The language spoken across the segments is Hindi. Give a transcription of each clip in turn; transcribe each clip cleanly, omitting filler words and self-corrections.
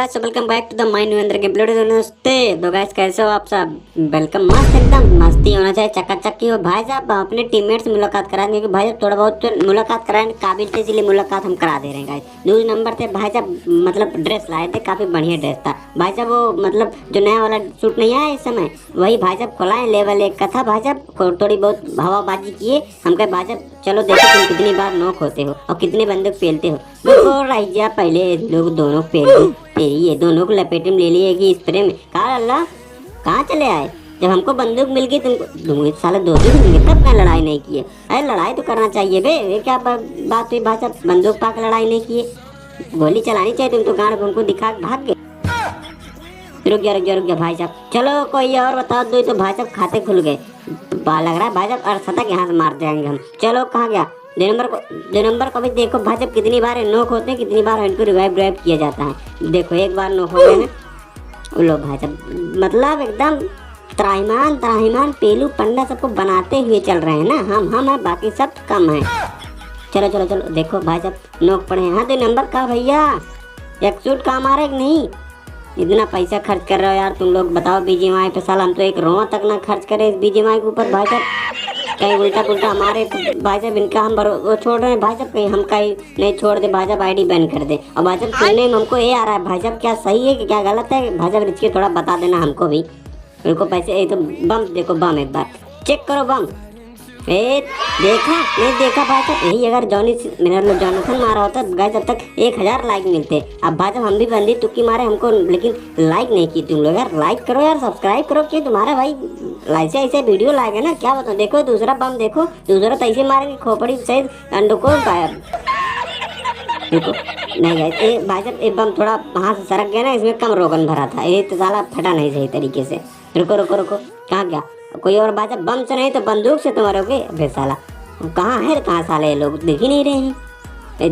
Guys welcome back to the my new अंदर गेम प्ले। नमस्ते तो गाइस, कैसे हो आप सब? वेलकम। मस्त एकदम मस्ती होना चाहिए, चकाचक की हो भाई साहब। अपने टीममेट से मुलाकात कराएंगे कि भाई साहब थोड़ा बहुत तो मुलाकात कराने काबिल थे, इसलिए मुलाकात हम करा दे रहे हैं गाइस। दूसरे नंबर थे भाई साहब, मतलब ड्रेस लाए थे, काफी बढ़िया ड्रेस था भाई साहब। वो मतलब जो नया वाला सूट नहीं आया इस समय, वही भाई साहब खुलाए, लेवल 1 का था भाई साहब। थोड़ी बहुत हवाबाजी किए, हम कहे भाई साहब चलो देखो तुम कितनी बार नॉक होते हो और कितने बंदूक पेलते हो। देखो राइजा पहले लोग दोनों पेल तेरी ये दोनों को लपेटे में ले लिए कि स्प्रे में। कहा अल्लाह कहाँ चले आए? जब हमको बंदूक मिल गई तुमको साले दो मिल गए, तब मैं लड़ाई नहीं किए। अरे लड़ाई तो करना चाहिए बे, ये क्या बात हुई भाई साहब? बंदूक पाक लड़ाई नहीं किए, गोली चलानी चाहिए। तुम तो गांड उनको दिखा भाग गए। रुक गया भाई साहब, चलो कोई और बताओ। दो तो भाई साहब खाते खुल गए, लग रहा है भाई साहब अरसता के हाथ मार जाएंगे हम। चलो कहाँ गया दो नंबर को भी देखो भाई साहब, कितनी बार नोक होते हैं, कितनी बार इनको रिवाइव किया जाता है। देखो एक बार नोक हो गए ना लो भाई साहब, मतलब एकदम त्राहिमाम पेलू पंडा सबको बनाते हुए चल रहे हैं ना। हम है, बाकी सब कम है। चलो देखो भाई साहब नोक पड़े हैं। हाँ 2 नंबर का भैया, एक सूट काम आ रहा है कि नहीं? इतना पैसा खर्च कर रहे हो यार तुम लोग, बताओ बीजीएमआई पे। साल हम तो 1 रोआ तक ना खर्च करे इस बीजीएमआई के ऊपर भाई साहब। कहीं उल्टा पुल्टा हमारे भाई साहब इनका हम वो छोड़ रहे हैं भाई साहब, कहीं हम कहीं नहीं छोड़ दे भाई साहब, आईडी बैन कर दे। और भाई साहब सुनने में हमको ये आ रहा है भाई साहब, क्या सही है कि क्या गलत है भाई साहब? इसके थोड़ा बता देना हमको भी। उनको पैसे तो बम देखो, बम एक बार चेक करो बम। देखा नहीं देखा भाई साहब? यही अगर जॉनसन मारा होता गाइस अब तक 1000 लाइक मिलते। अब भाई साहब हम भी बंदी तुक्की मारे हमको, लेकिन लाइक नहीं की तुम लोग। यार लाइक करो यार, सब्सक्राइब करो कि तुम्हारा भाई ऐसे वीडियो लाइक है ना। क्या बताओ, देखो दूसरा बम देखो, दूसरा तो ऐसे मारेंगे खोपड़ी सहित अंडों को गायब। देखो नहीं गाइस, ये भाई साहब ये बम थोड़ा वहाँ से सरक गया ना, इसमें कम रोगन भरा था, ये तो साला फटा नहीं सही तरीके से। रुको कहाँ गया? कोई और बात है? बम से नहीं तो बंदूक से तुम मरोगे। अबे साला कहाँ है, कहाँ साले ये लोग दिख ही नहीं रहे हैं। ये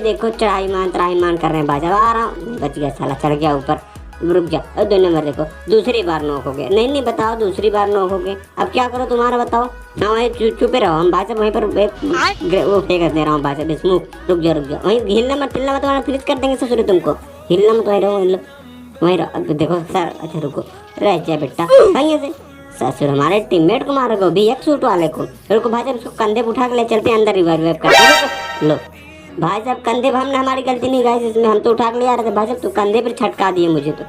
देखो चढ़ाई मान कर रहे हैं भाई साहब। आ रहा हूँ, बच गया साला, चढ़ गया ऊपर। रुक जा। 2 नंबर देखो, दूसरी बार नॉक हो गए। नहीं बताओ, दूसरी बार नॉक हो गए, अब क्या करो तुम्हारा बताओ? हाँ वहीं चुपे रहो, हम भाई साहब वहीं पर वो फेंक दे रहा हूँ भाई साहब स्मोक। रुक जा वहीं हिलना मत तुम्हारा फिनिश कर देंगे ससुर तुमको। हिलना मत, वहीं रहो। देखो सर, अच्छा रुको, रह जाए बेटा वहीं से। ससुर हमारे टीममेट को मारोगे, भी एक सूट वाले को। रुको भाई साहब, इसको कंधे पे उठा के ले चलते हैं अंदर, रिवाइव करते। लो भाई साहब कंधे पे, हमने हमारी गलती नहीं गाइस इसमें, हम तो उठा के ले आ रहे थे भाई साहब, तो कंधे पर छटका दिए मुझे तो।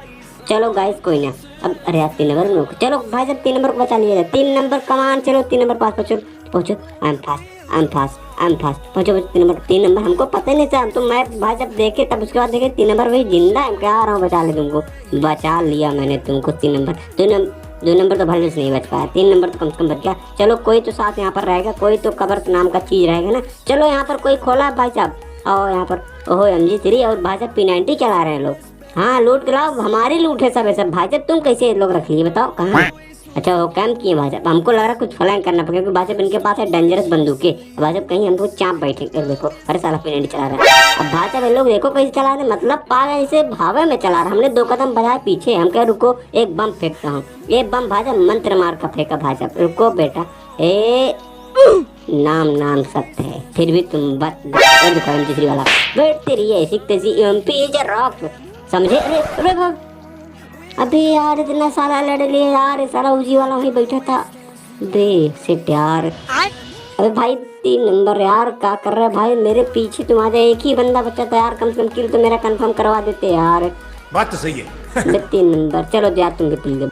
चलो गाइस कोई ना, अब अरे यार 3 नंबर में चलो भाई साहब 3 नंबर को बचा लिया। 3 नंबर कमान, चलो 3 नंबर पास पहुंचो। आई एम फास्ट पहुंचो 3 नंबर। हमको पता ही नहीं था, हम तो मैं भाई साहब देखे, तब उसके बाद देखे 3 नंबर वही जिंदा है। क्या आ रहा हूँ बचा ले तुमको, बचा लिया मैंने तुमको। 3 नंबर 2 नंबर तो भले से नहीं बच पाया, 3 नंबर तो कम से कम बच गया। चलो कोई तो साथ यहाँ पर रहेगा, कोई तो कबर नाम का चीज रहेगा ना। चलो यहाँ पर कोई खोला है भाई साहब, और यहाँ पर ओहो MG3 और भाई साहब P90 चला रहे हैं लोग। हाँ लूट कराओ, हमारी लूट है सब ऐसा। भाई साहब तुम कैसे लोग रख लिए बताओ, कहाँ? अच्छा वो कैंप किए भाई साहब, हमको लग रहा है कुछ फ्लैंक करना पड़ेगा, क्योंकि भाई साहब इनके पास है डेंजरस बंदूकें। भाई साहब कहीं हमको चाप बैठे। देखो अरे साला P90 चला रहा है। अब भाई साहब लोग देखो कैसे चला रहे, मतलब पागल ऐसे भावे में चला रहा। हमने 2 कदम बढ़ाए पीछे, हम कह रुको एक बम फेंकता हूँ। ये बम भाई साहब मंत्र मार का फेंका भाई साहब। रुको बेटा, नाम सत्य है, फिर भी तुम तीसरी वाला बैठ तेरी ऐसी तैसी MP रॉक समझे। अरे अबे यार इतना सारा लड़ लिया यार, सारा उजी वाला वहीं बैठा था बे सिट यार। अबे भाई 3 नंबर यार क्या कर रहा है भाई, मेरे पीछे तुम आ जाए। एक ही बंदा बचा था यार, कम से कम किल तो मेरा कंफर्म करवा देते यार। बात तो सही है। 3 नंबर चलो यार तुम भी पिल दे।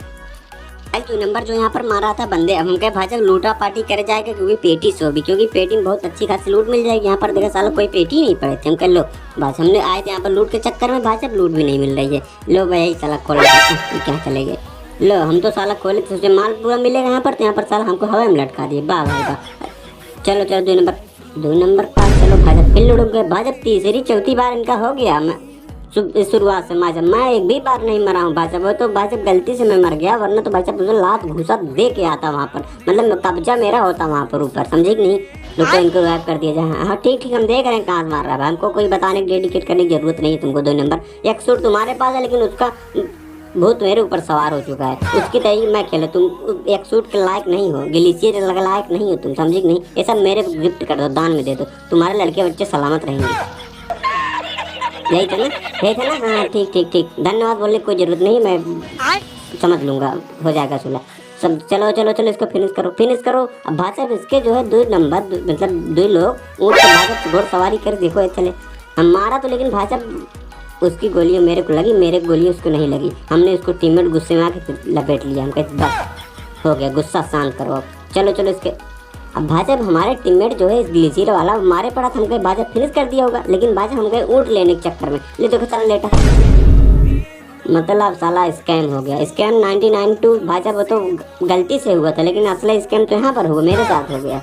2 नंबर जो यहाँ पर मारा था बंदे, हम कहे भाई साहब लूटा पार्टी करे जाएगा, क्योंकि पेटी सो भी, क्योंकि पेटी में बहुत अच्छी खासी लूट मिल जाएगी। यहाँ पर देखा साला कोई पेटी नहीं पड़े थे। हम कह लो बस, हमने आए थे यहाँ पर लूट के चक्कर में, भाई साहब लूट भी नहीं मिल रही है। लो भाई साला खोल क्या चले गए। लो हम तो साला खोले तो सोचे माल पूरा मिलेगा यहाँ पर, तो यहाँ पर साला हमको हवा में लटका दिए। वाह भाई वाह। चलो 2 नंबर पास। चलो भाई साहब फिर लुढ़क गए भाई साहब, तीसरी चौथी बार इनका हो गया। शुरुआत से मैं एक भी बार नहीं मरा हूँ भाई साहब। वो तो भाई साहब गलती से मैं मर गया, वरना तो भाई साहब मुझे लात घूसा दे के आता वहाँ पर, मतलब कब्जा मेरा होता वहाँ पर ऊपर, समझे कि नहीं? लोग इनको गायब कर दिया जाए। हाँ ठीक हम देख रहे हैं कहाँ मार रहा है, हमको कोई बताने की डेडिकेट करने की जरूरत नहीं है तुमको। 2 नंबर एक सूट तुम्हारे पास है, लेकिन उसका भूत मेरे ऊपर सवार हो चुका है, उसकी तय मैं खेला। तुम 1 सूट के लायक नहीं हो, ग्लिशियर लायक नहीं हो तुम, समझे कि नहीं? ये सब मेरे गिफ्ट कर दो, दान में दे दो, तुम्हारे लड़के बच्चे सलामत रहेंगे। यही था ना, हाँ ठीक ठीक ठीक, धन्यवाद बोलने की कोई जरूरत नहीं, मैं समझ लूंगा, हो जाएगा सुलह सब। चलो चलो चलो इसको फिनिश करो। अब भाई साहब इसके जो है 2 नंबर मतलब 2 लोग ऊँट पे भाई साहब घोड़सवारी कर देखो ये चले। हम मारा तो लेकिन भाई साहब उसकी गोली मेरे को लगी, मेरे गोली उसको नहीं लगी। हमने उसको टीममेट गुस्से में आके लपेट लिया। हम कहते बस हो गया, गुस्सा शांत करो अब। चलो चलो इसके। अब भाई साहब हमारे टीममेट जो है इस ग्लिचर वाला मारे पड़ा था, हम कहे भाई साहब फिनिश कर दिया होगा, लेकिन भाई साहब हम गए ऊँट लेने के चक्कर में, ले देखो चल लेटा, मतलब साला स्कैम हो गया। स्कैम 99 भाई साहब वो तो गलती से हुआ था, लेकिन असली स्कैम तो यहाँ पर हुआ, मेरे साथ हो गया।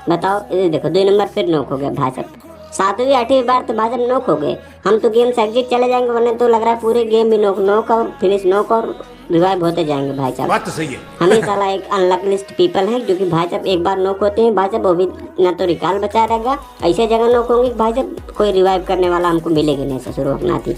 बताओ ये देखो 2 नंबर फिर नॉक हो गया भाई साहब, 7वीं 8वीं बार तो भाई साहब नॉक हो गए। हम तो गेम से एग्जिट चले जाएंगे, वरना तो लग रहा है पूरे गेम भी नॉक और फिनिश नॉक और रिवाइव होते जाएंगे भाई साहब। बात तो सही है। हमें साला एक अनलक लिस्ट पीपल है, जो कि भाई साहब एक बार नॉक होते हैं भाई साहब, वो भी ना तो रिकॉल बचा रहेगा, ऐसे जगह नॉक होंगे भाई साहब कोई रिवाइव करने वाला हमको मिलेगा नहीं, ससुर अपना थी।